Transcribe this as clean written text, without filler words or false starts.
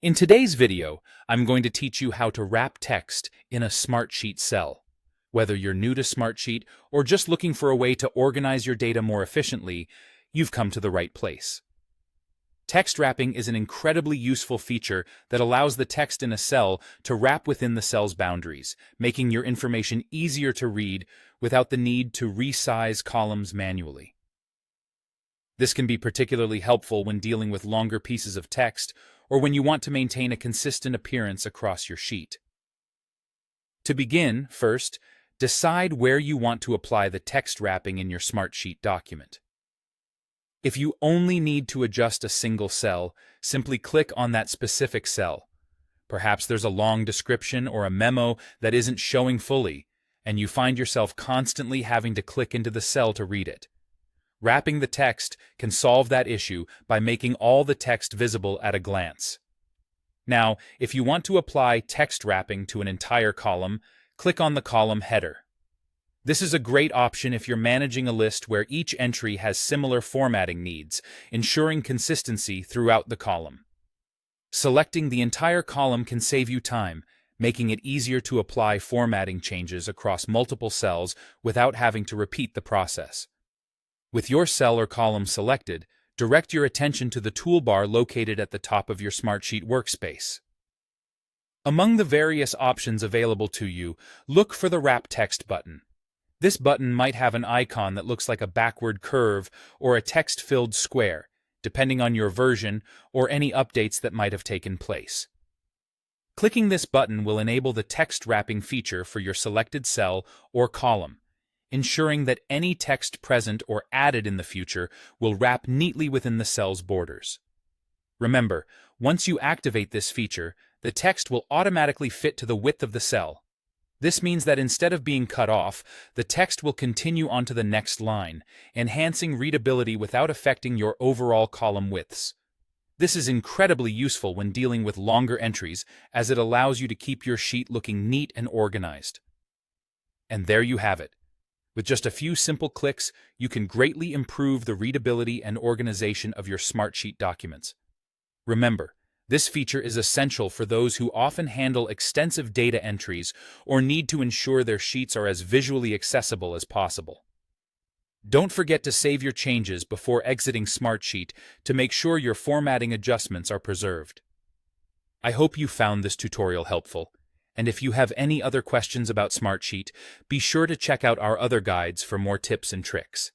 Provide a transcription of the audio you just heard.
In today's video, I'm going to teach you how to wrap text in a Smartsheet cell. Whether you're new to Smartsheet or just looking for a way to organize your data more efficiently, you've come to the right place. Text wrapping is an incredibly useful feature that allows the text in a cell to wrap within the cell's boundaries, making your information easier to read without the need to resize columns manually. This can be particularly helpful when dealing with longer pieces of text or when you want to maintain a consistent appearance across your sheet. To begin, first, decide where you want to apply the text wrapping in your Smartsheet document. If you only need to adjust a single cell, simply click on that specific cell. Perhaps there's a long description or a memo that isn't showing fully, and you find yourself constantly having to click into the cell to read it. Wrapping the text can solve that issue by making all the text visible at a glance. Now, if you want to apply text wrapping to an entire column, click on the column header. This is a great option if you're managing a list where each entry has similar formatting needs, ensuring consistency throughout the column. Selecting the entire column can save you time, making it easier to apply formatting changes across multiple cells without having to repeat the process. With your cell or column selected, direct your attention to the toolbar located at the top of your Smartsheet workspace. Among the various options available to you, look for the Wrap Text button. This button might have an icon that looks like a backward curve or a text-filled square, depending on your version or any updates that might have taken place. Clicking this button will enable the text wrapping feature for your selected cell or column, ensuring that any text present or added in the future will wrap neatly within the cell's borders. Remember, once you activate this feature, the text will automatically fit to the width of the cell. This means that instead of being cut off, the text will continue onto the next line, enhancing readability without affecting your overall column widths. This is incredibly useful when dealing with longer entries, as it allows you to keep your sheet looking neat and organized. And there you have it. With just a few simple clicks, you can greatly improve the readability and organization of your Smartsheet documents. Remember, this feature is essential for those who often handle extensive data entries or need to ensure their sheets are as visually accessible as possible. Don't forget to save your changes before exiting Smartsheet to make sure your formatting adjustments are preserved. I hope you found this tutorial helpful, and if you have any other questions about Smartsheet, be sure to check out our other guides for more tips and tricks.